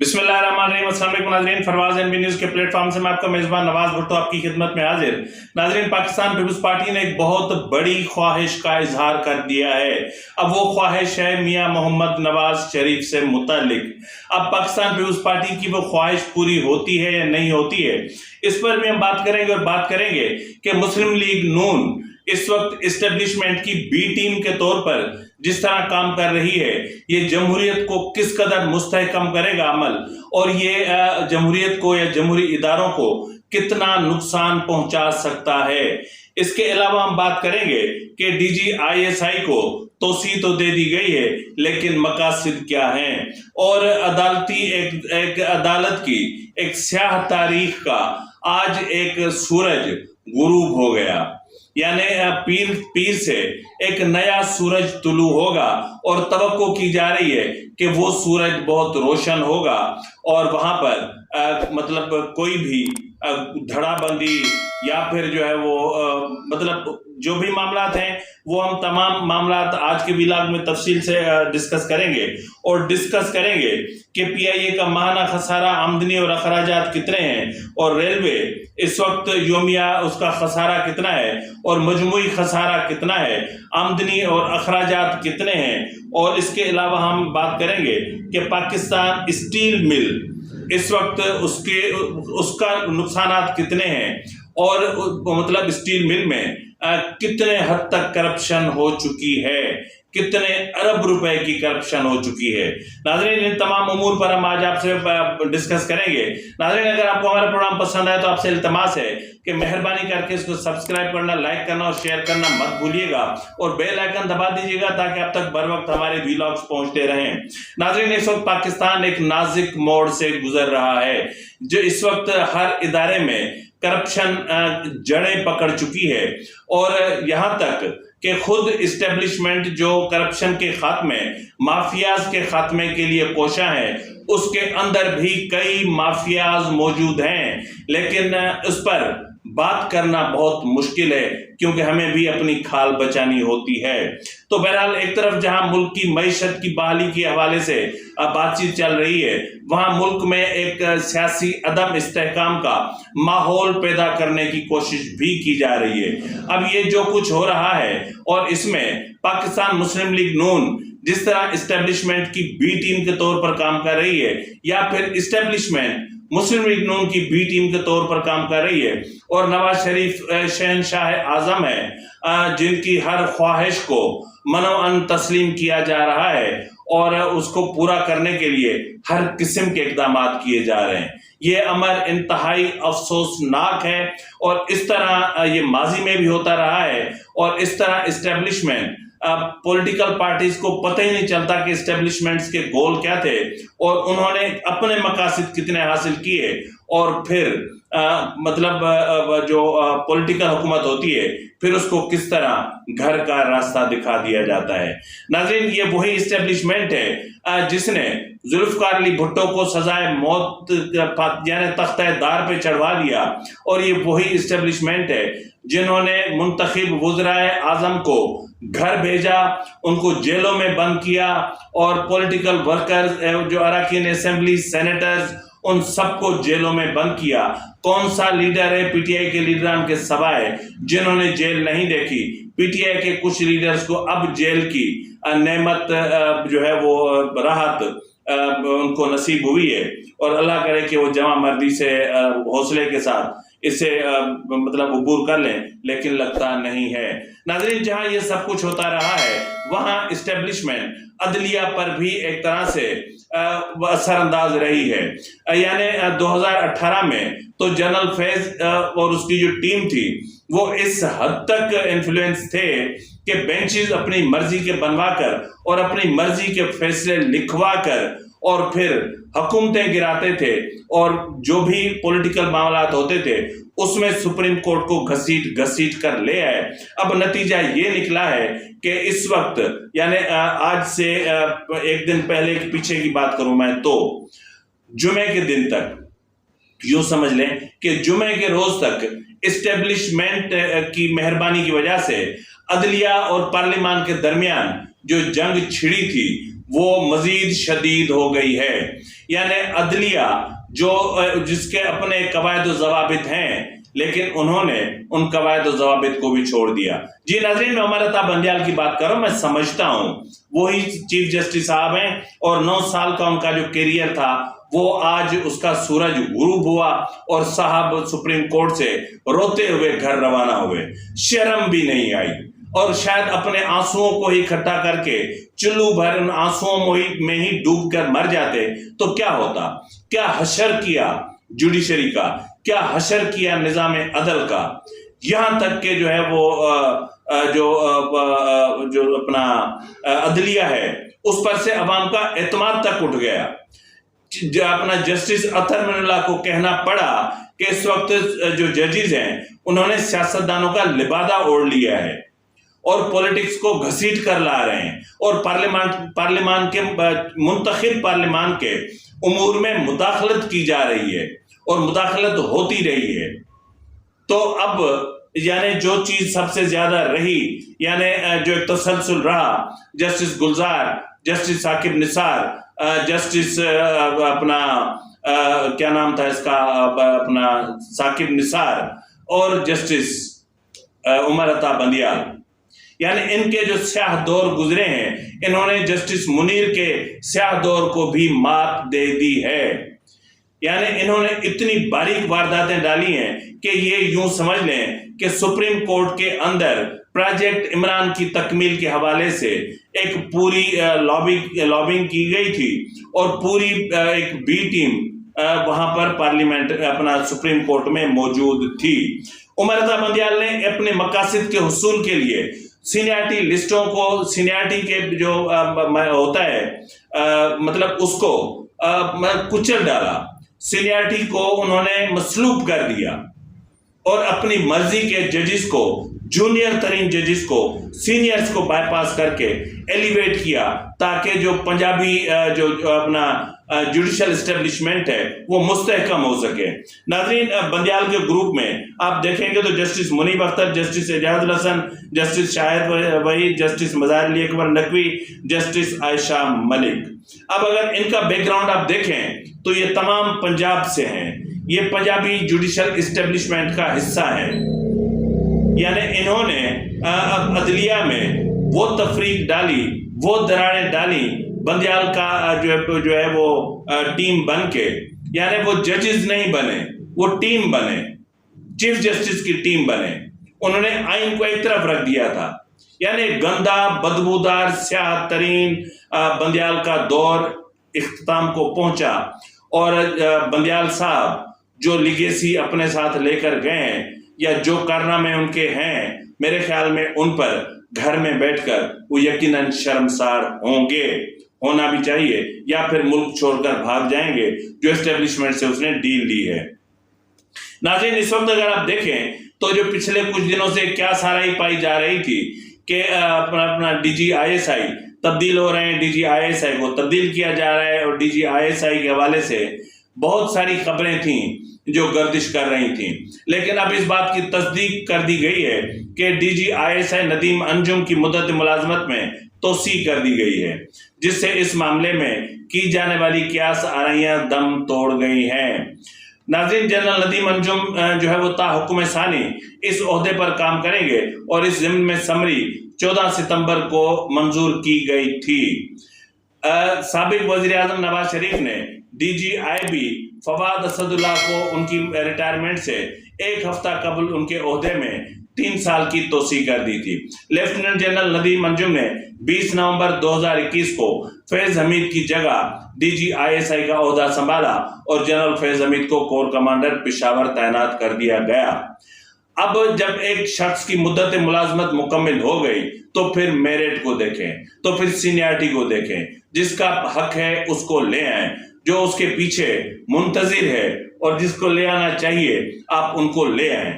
بسم اللہ الرحمن الرحیم۔ السلام علیکم ناظرین، فروز این بی نیوز کے پلیٹ فارم سے میں آپ کا میزبان نواز بھٹو آپ کی خدمت میں حاضر۔ ناظرین، پاکستان پیپلز پارٹی نے ایک بہت بڑی خواہش کا اظہار کر دیا ہے۔ اب وہ خواہش ہے میاں محمد نواز شریف سے متعلق۔ اب پاکستان پیپلز پارٹی کی وہ خواہش پوری ہوتی ہے یا نہیں ہوتی ہے، اس پر بھی ہم بات کریں گے، اور بات کریں گے کہ مسلم لیگ نون اس وقت اسٹیبلشمنٹ کی بی ٹیم کے طور پر جس طرح کام کر رہی ہے، یہ جمہوریت کو کس قدر مستحکم کرے گا عمل، اور یہ جمہوریت کو یا جمہوری اداروں کو کتنا نقصان پہنچا سکتا ہے۔ اس کے علاوہ ہم بات کریں گے کہ ڈی جی آئی ایس آئی کو توسیع تو دے دی گئی ہے، لیکن مقاصد کیا ہیں، اور ایک عدالت کی ایک سیاہ تاریخ کا آج ایک سورج غروب ہو گیا، یعنی پیر سے ایک نیا سورج طلوع ہوگا، اور توقع کی جا رہی ہے کہ وہ سورج بہت روشن ہوگا، اور وہاں پر مطلب کوئی بھی دھڑا بندی یا پھر جو ہے وہ مطلب جو بھی معاملات ہیں، وہ ہم تمام معاملات آج کے ویلاگ میں تفصیل سے ڈسکس کریں گے، اور ڈسکس کریں گے کہ پی آئی اے کا ماہانہ خسارہ، آمدنی اور اخراجات کتنے ہیں، اور ریلوے اس وقت یومیہ اس کا خسارہ کتنا ہے، اور مجموعی خسارہ کتنا ہے، آمدنی اور اخراجات کتنے ہیں، اور اس کے علاوہ ہم بات کریں گے کہ پاکستان اسٹیل مل اس وقت اس کا نقصانات کتنے ہیں، اور مطلب اسٹیل مل میں کتنے حد تک کرپشن ہو چکی ہے، کتنے ارب روپے کی کرپشن ہو چکی ہے۔ ناظرین، ان تمام امور پر ہم آج آپ سے ڈسکس کریں گے۔ ناظرین، اگر آپ کو ہمارا پروگرام پسند آئے تو آپ سے التماس ہے کہ مہربانی کر کے اس کو سبسکرائب کرنا، لائک کرنا اور شیئر کرنا مت بھولیے گا، اور بیل آئیکن دبا دیجیے گا تاکہ اب تک بر وقت ہمارے ویلاگز پہنچتے رہیں۔ ناظرین، اس وقت پاکستان ایک نازک موڑ سے گزر رہا ہے، جو اس وقت ہر ادارے میں کرپشن جڑیں پکڑ چکی ہے، اور یہاں تک کہ خود اسٹیبلشمنٹ جو کرپشن کے خاتمے، مافیاز کے خاتمے کے لیے کوشاں ہے، اس کے اندر بھی کئی مافیاز موجود ہیں، لیکن اس پر بات کرنا بہت مشکل ہے، کیونکہ ہمیں بھی اپنی کھال بچانی ہوتی ہے۔ تو بہرحال ایک طرف جہاں ملک کی معیشت کی بحالی کے حوالے سے بات چیت چل رہی ہے، وہاں ملک میں ایک سیاسی عدم استحکام کا ماحول پیدا کرنے کی کوشش بھی کی جا رہی ہے۔ اب یہ جو کچھ ہو رہا ہے، اور اس میں پاکستان مسلم لیگ نون جس طرح اسٹیبلشمنٹ کی بی ٹیم کے طور پر کام کر رہی ہے، یا پھر اسٹیبلشمنٹ مسلم لیگ نون کی بی ٹیم کے طور پر کام کر رہی ہے، اور نواز شریف شہنشاہ اعظم ہے جن کی ہر خواہش کو منوعاً تسلیم کیا جا رہا ہے، اور اس کو پورا کرنے کے لیے ہر قسم کے اقدامات کیے جا رہے ہیں۔ یہ امر انتہائی افسوسناک ہے، اور اس طرح یہ ماضی میں بھی ہوتا رہا ہے، اور اس طرح اسٹیبلشمنٹ پولیٹیکل پارٹیز کو پتہ ہی نہیں چلتا کہ اسٹیبلشمنٹس کے گول کیا تھے، اور انہوں نے اپنے مقاصد کتنے حاصل کیے، اور پھر مطلب جو پولیٹیکل حکومت ہوتی ہے، پھر اس کو کس طرح گھر کا راستہ دکھا دیا جاتا ہے۔ ناظرین، یہ وہی اسٹیبلشمنٹ ہے جس نے ذوالفقار علی بھٹو کو سزائے موت یعنی تختہ دار پہ چڑھوا دیا، اور یہ وہی اسٹیبلشمنٹ ہے جنہوں نے منتخب وزرائے اعظم کو گھر بھیجا، ان کو جیلوں میں بند کیا، اور پولیٹیکل ورکرز جو اراکین اسمبلی، سینیٹرز، ان سب کو جیلوں میں بند کیا۔ کون سا لیڈر ہے پی ٹی آئی کے لیڈران کے سوائے جنہوں نے جیل نہیں دیکھی؟ پی ٹی آئی کے کچھ لیڈرز کو اب جیل کی نعمت جو ہے وہ راحت ان کو نصیب ہوئی ہے، اور اللہ کرے کہ وہ جمع مردی سے حوصلے کے ساتھ اسے مطلب عبور کر لیں، لیکن لگتا نہیں ہے۔ ناظرین، جہاں یہ سب کچھ ہوتا رہا ہے، وہاں اسٹیبلشمنٹ عدلیہ پر بھی ایک طرح سے اثر انداز رہی ہے۔ یعنی 2018 میں تو جنرل فیض اور اس کی جو ٹیم تھی، وہ اس حد تک انفلوئنس تھے کہ بینچز اپنی مرضی کے بنوا کر اور اپنی مرضی کے فیصلے لکھوا کر اور پھر حکومتیں گراتے تھے، اور جو بھی پولیٹیکل معاملات ہوتے تھے اس میں سپریم کورٹ کو گھسیٹ کر لے آئے۔ اب نتیجہ یہ نکلا ہے کہ اس وقت یعنی آج سے ایک دن پہلے کے پیچھے کی بات کروں میں تو جمعے کے دن تک یوں سمجھ لیں کہ جمعے کے روز تک اسٹیبلشمنٹ کی مہربانی کی وجہ سے عدلیہ اور پارلیمان کے درمیان جو جنگ چھڑی تھی وہ مزید شدید ہو گئی ہے. یعنی عدلیہ جس کے اپنے قواعد و ضوابط ہیں لیکن انہوں نے ان قواعد و ضوابط کو بھی چھوڑ دیا. جی ناظرین، میں عمر عطا بندیال کی بات کر رہا ہوں. میں سمجھتا ہوں وہی چیف جسٹس صاحب ہیں اور 9 سال کا ان کا جو کیریئر تھا وہ آج اس کا سورج غروب ہوا اور صاحب سپریم کورٹ سے روتے ہوئے گھر روانہ ہوئے. شرم بھی نہیں آئی اور شاید اپنے آنسوؤں کو ہی اکٹھا کر کے چلو بھر ان آنسوؤں میں ہی ڈوب کر مر جاتے تو کیا ہوتا. کیا حشر کیا جوڈیشری کا، کیا حشر کیا نظام عدل کا، یہاں تک کہ جو ہے وہ جو اپنا عدلیہ ہے اس پر سے عوام کا اعتماد تک اٹھ گیا. اپنا جسٹس اطہر من اللہ کو کہنا پڑا کہ اس وقت جو ججز ہیں انہوں نے سیاستدانوں کا لبادہ اوڑھ لیا ہے اور پولیٹکس کو گھسیٹ کر لا رہے ہیں اور پارلیمان کے منتخب پارلیمان کے امور میں مداخلت کی جا رہی ہے اور مداخلت ہوتی رہی ہے. تو اب یعنی جو چیز سب سے زیادہ رہی، یعنی جو ایک تسلسل رہا، جسٹس گلزار، جسٹس ثاقب نثار، جسٹس اپنا کیا نام تھا اس کا، اپنا ثاقب نثار اور جسٹس عمر عطا بندیال، یعنی ان کے جو سیاہ دور گزرے ہیں انہوں نے جسٹس منیر کے سیاہ دور کو بھی مات دے دی ہے. یعنی انہوں نے اتنی باریک وارداتیں ڈالی ہیں کہ یہ یوں سمجھ لیں کہ سپریم کورٹ کے اندر پروجیکٹ عمران کی تکمیل کے حوالے سے ایک پوری لابنگ کی گئی تھی اور پوری ایک بی ٹیم وہاں پر پارلیمنٹ اپنا سپریم کورٹ میں موجود تھی. عمر عطا بندیال نے اپنے مقاصد کے حصول کے لیے سینیارٹی لسٹوں کو، سینیارٹی کے جو ہوتا ہے مطلب اس کو کچل ڈالا، سینیارٹی کو انہوں نے مسلوب کر دیا اور اپنی مرضی کے ججز کو، جونیئر ترین ججز کو، سینئرز کو بائی پاس کر کے ایلیویٹ کیا تاکہ جو پنجابی جو اپنا جوڈیشل اسٹیبلشمنٹ ہے وہ مستحکم ہو سکے. ناظرین، بندیال کے گروپ میں آپ دیکھیں گے تو جسٹس منیب اختر، جسٹس اعجاز الحسن، جسٹس شاہد وحید، جسٹس مظاہر علی اکبر نقوی، جسٹس عائشہ ملک. اب اگر ان کا بیک گراؤنڈ آپ دیکھیں تو یہ تمام پنجاب سے ہیں، یہ پنجابی جوڈیشل اسٹیبلشمنٹ کا حصہ ہیں. یعنی انہوں نے عدلیہ میں وہ تفریق ڈالی، وہ دراڑیں ڈالی بندیال کا جو ہے وہ ٹیم بن کے. یعنی وہ ججز نہیں بنے، وہ ٹیم بنے، چیف جسٹس کی ٹیم بنے. انہوں نے آئین کو ایک طرف رکھ دیا تھا. یعنی گندا، بدبودار، سیاہ ترین بندیال کا دور اختتام کو پہنچا اور بندیال صاحب جو لیگیسی اپنے ساتھ لے کر گئے ہیں یا جو کارنامے ان کے ہیں، میرے خیال میں ان پر گھر میں بیٹھ کر وہ یقیناً شرمسار ہوں گے، ہونا بھی چاہیے، یا پھر ملک چھوڑ کر بھاگ جائیں گے جو اسٹیبلشمنٹ سے اس نے ڈیل لی ہے. ناظرین، اس وقت اگر آپ دیکھیں تو جو پچھلے کچھ دنوں سے کیا سارا پائی جا رہی تھی کہ اپنا ڈی جی آئی ایس آئی تبدیل ہو رہے ہیں، ڈی جی آئی ایس آئی کو تبدیل کیا جا رہا ہے، اور ڈی جی آئی ایس آئی کے حوالے سے بہت ساری خبریں تھیں جو گردش کر رہی تھیں. لیکن اب اس بات کی تصدیق کر دی گئی ہے کہ D G I S I Nadeem Anjum کی مدت ملازمت میں توسیع کر دی گئی ہے، جس سے اس معاملے میں کی جانے والی قیاس آرائیاں دم توڑ گئی ہیں. ناظرین، جنرل ندیم انجم جو ہے وہ تا حکم ثانی اس عہدے پر کام کریں گے اور اس ضمن میں سمری 14 ستمبر کو منظور کی گئی تھی. سابق وزیر اعظم نواز شریف نے D G I B Fawad Asad Ullah کو ان کی ریٹائرمنٹ سے ایک ہفتہ قبل ان کے عہدے میں 3 سال کی توسیع کر دی تھی. لیفٹیننٹ جنرل ندیم انجم نے 20 نومبر 2021 کو فیض حمید کی جگہ ڈی جی آئی ایس آئی کا عہدہ سنبھالا اور جنرل فیض حمید کو کور کمانڈر پشاور تعینات کر دیا گیا. اب جب ایک شخص کی مدت ملازمت مکمل ہو گئی تو پھر میرٹ کو دیکھیں، تو پھر سینیارٹی کو دیکھیں. جس کا حق ہے اس کو لے آئیں، جو اس کے پیچھے منتظر ہے اور جس کو لے آنا چاہیے آپ ان کو لے آئیں.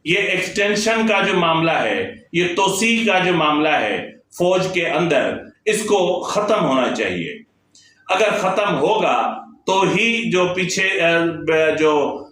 یہ ایکسٹینشن کا جو معاملہ ہے، یہ توسیع کا جو معاملہ ہے فوج کے اندر، اس کو ختم ہونا چاہیے. اگر ختم ہوگا تو ہی جو پیچھے جو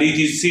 DGC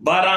12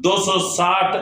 260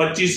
25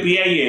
PIA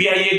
PIA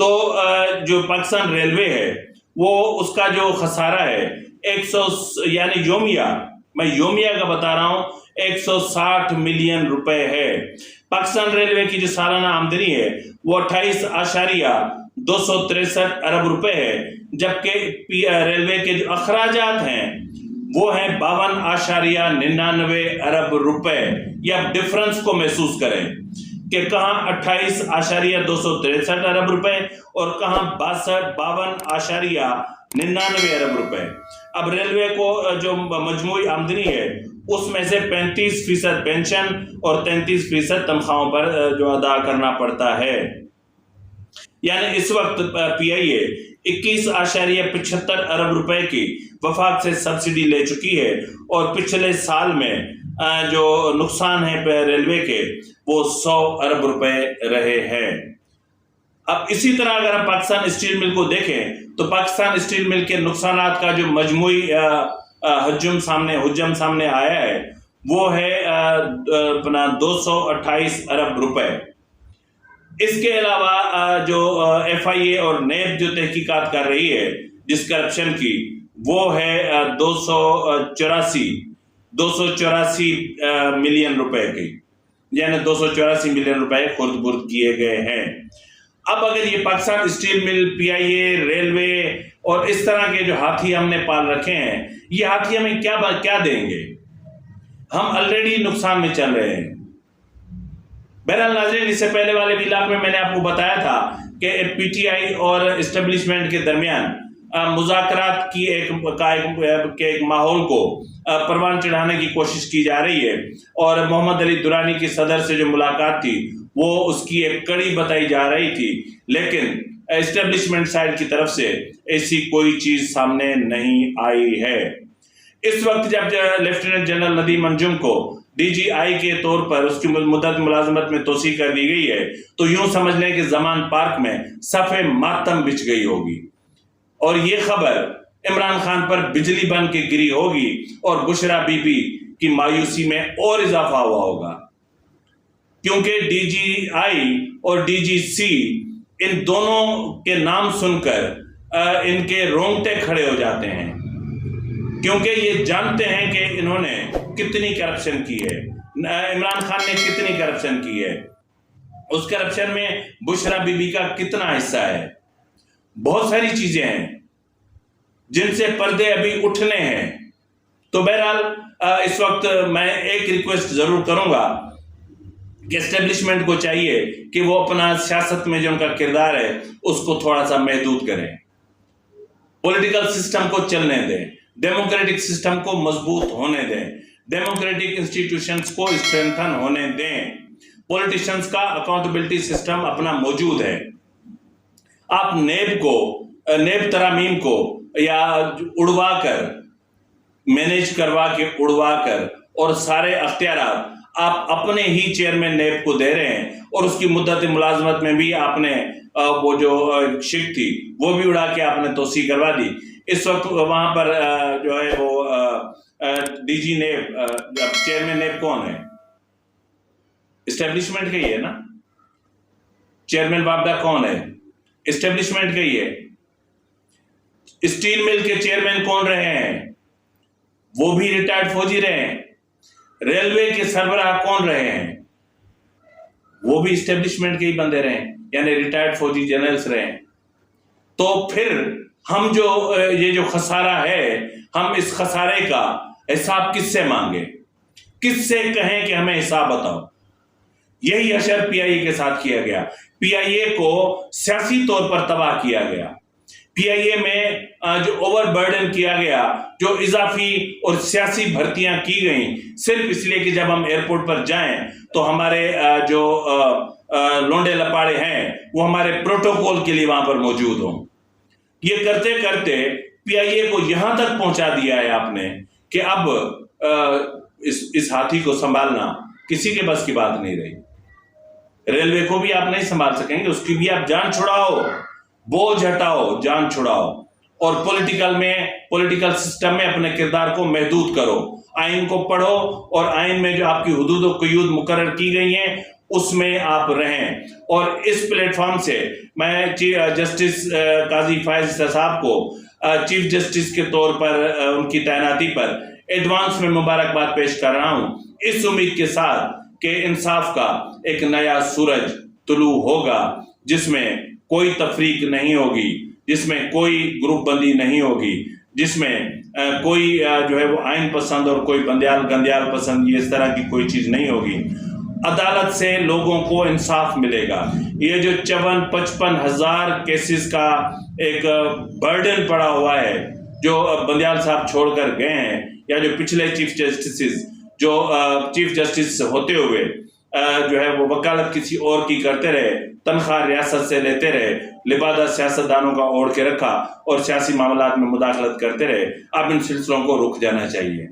تو جو پاکستان ریلوے ہے وہ اس کا جو خسارہ ہے 100 یعنی یومیہ، میں یومیہ کا بتا رہا ہوں، 160 ملین روپے ہے۔ پاکستان ریلوے کی جو سالانہ آمدنی ہے وہ 28.263 ارب روپے ہے، جبکہ ریلوے کے جو اخراجات ہیں وہ ہیں 52.99 ارب روپے۔ یہ آپ ڈفرنس کو محسوس کریں کہ کہاں 28.263 ارب روپے اور کہاں 52.99 ارب روپے۔ اب ریلوے کو جو مجموعی آمدنی ہے اس میں سے 35% پینشن اور 33% تنخواہوں پر جو ادا کرنا پڑتا ہے، یعنی اس وقت پی آئی اے 21.75 ارب روپے کی وفاق سے سبسڈی لے چکی ہے، اور پچھلے سال میں جو نقصان ہے ریلوے کے وہ 100 ارب روپے رہے ہیں۔ اب اسی طرح اگر ہم پاکستان اسٹیل مل کو دیکھیں تو پاکستان اسٹیل مل کے نقصانات کا جو مجموعی حجم سامنے آیا ہے وہ ہے اپنا 228 ارب روپے۔ اس کے علاوہ جو ایف آئی اے اور نیب جو تحقیقات کر رہی ہے جس کرپشن کی، وہ ہے 284 ملین روپے کی، یعنی 284 ملین روپے خرد برد کیے گئے ہیں۔ اب اگر یہ پاکستان اسٹیل مل، پی آئی اے، ریلوے اور اس طرح کے جو ہاتھی ہم نے پال رکھے ہیں، یہ ہاتھی ہمیں کیا دیں گے؟ ہم آلریڈی نقصان میں چل رہے ہیں۔ بہرحال ناظرین، اس سے پہلے والے ویلاگ میں نے آپ کو بتایا تھا کہ پی ٹی آئی اور اسٹیبلشمنٹ کے درمیان مذاکرات کی ایک ماحول کو پروان چڑھانے کی کوشش کی جا رہی ہے، اور محمد علی درانی کی صدر سے جو ملاقات تھی وہ اس کی ایک کڑی بتائی جا رہی تھی، لیکن اسٹیبلشمنٹ سائڈ کی طرف سے ایسی کوئی چیز سامنے نہیں آئی ہے۔ اس وقت جب لیفٹیننٹ جنرل ندیم انجم کو ڈی جی آئی کے طور پر اس کی مدت ملازمت میں توسیع کر دی گئی ہے، تو یوں سمجھ لیں کہ زمان پارک میں صف ماتم بچھ گئی ہوگی، اور یہ خبر عمران خان پر بجلی بن کے گری ہوگی، اور بشرا بی بی کی مایوسی میں اور اضافہ ہوا ہوگا، کیونکہ ڈی جی آئی اور ڈی جی سی ان دونوں کے نام سن کر ان کے رونگٹے کھڑے ہو جاتے ہیں، کیونکہ یہ جانتے ہیں کہ انہوں نے کتنی کرپشن کی ہے، عمران خان نے کتنی کرپشن کی ہے، اس کرپشن میں بشرا بی بی کا کتنا حصہ ہے۔ بہت ساری چیزیں ہیں جن سے پردے ابھی اٹھنے ہیں۔ تو بہرحال اس وقت میں ایک ریکویسٹ ضرور کروں گا کہ اسٹیبلشمنٹ کو چاہیے کہ وہ اپنا سیاست میں جو ان کا کردار ہے اس کو تھوڑا سا محدود کریں، پولیٹیکل سسٹم کو چلنے دیں، ڈیموکریٹک سسٹم کو مضبوط ہونے دیں، ڈیموکریٹک انسٹیٹیوشنز کو اسٹرینتھن ہونے دیں، پولیٹیشنز کا اکاؤنٹیبلٹی سسٹم اپنا موجود ہے۔ آپ نیب ترامیم کو یا اڑوا کر، مینیج کروا کے اڑوا کر، اور سارے اختیارات آپ اپنے ہی چیئرمین نیب کو دے رہے ہیں، اور اس کی مدت ملازمت میں بھی آپ نے وہ جو شک تھی وہ بھی اڑا کے آپ نے توسیع کروا دی۔ اس وقت وہاں پر جو ہے وہ D G NAB, chairman NAB کون ہے؟ اسٹیبلشمنٹ کا ہی ہے نا۔ چیئرمین وابڈا کون ہے؟ اسٹیبلشمنٹ کا ہی ہے۔ اسٹیل مل کے چیئرمین کون رہے ہیں؟ وہ بھی ریٹائرڈ فوجی رہے ہیں۔ ریلوے کے سربراہ کون رہے ہیں؟ وہ بھی اسٹیبلشمنٹ کے ہی بندے رہے ہیں، یعنی ریٹائرڈ فوجی جنرلز رہے ہیں۔ تو پھر ہم یہ جو خسارہ ہے، ہم اس خسارے کا حساب کس سے مانگے؟ کس سے کہیں کہ ہمیں حساب بتاؤ؟ یہی حشر پی آئی اے کے ساتھ کیا گیا۔ پی آئی اے کو سیاسی طور پر تباہ کیا گیا۔ پی آئی اے میں جو اوور برڈن کیا گیا، جو اضافی اور سیاسی بھرتیاں کی گئیں، صرف اس لیے کہ جب ہم ایئرپورٹ پر جائیں تو ہمارے جو لونڈے لپاڑے ہیں وہ ہمارے پروٹوکول کے لیے وہاں پر موجود ہوں۔ یہ کرتے کرتے پی آئی اے کو یہاں تک پہنچا دیا ہے آپ نے کہ اب اس ہاتھی کو سنبھالنا کسی کے بس کی بات نہیں رہی۔ ریلوے کو بھی آپ نہیں سنبھال سکیں گے، اس کی بھی آپ جان چھڑاؤ، بوجھ ہٹاؤ، جان چھڑاؤ، اور پولیٹیکل سسٹم میں اپنے کردار کو محدود کرو، آئین کو پڑھو، اور آئین میں جو آپ کی حدود و قیود مقرر کی گئی ہیں اس میں آپ رہیں. اور اس پلیٹ فارم سے میں جسٹس قاضی فائز صاحب کو چیف جسٹس کے طور پر ان کی تعیناتی پر ایڈوانس میں مبارکباد پیش کر رہا ہوں، اس امید کے ساتھ کہ انصاف کا ایک نیا سورج طلوع ہوگا، جس میں کوئی تفریق نہیں ہوگی، جس میں کوئی گروپ بندی نہیں ہوگی، جس میں کوئی جو ہے وہ آئین پسند اور کوئی گندیال پسند، یہ اس طرح کی کوئی چیز نہیں ہوگی. عدالت سے لوگوں کو انصاف ملے گا. یہ جو 54-55 ہزار کیسز کا ایک برڈن پڑا ہوا ہے جو بندیال صاحب چھوڑ کر گئے ہیں، یا جو پچھلے چیف جسٹس ہوتے ہوئے جو ہے وہ وکالت کسی اور کی کرتے رہے، تنخواہ ریاست سے لیتے رہے، لبادہ سیاستدانوں کا اوڑھ کے رکھا اور سیاسی معاملات میں مداخلت کرتے رہے، اب ان سلسلوں کو رک جانا چاہیے.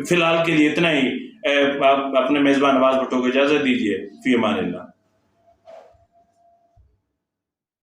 فی الحال کے لیے اتنا ہی. اپنے میزبان نواز بھٹو کو اجازت دیجیے. فی امان اللہ.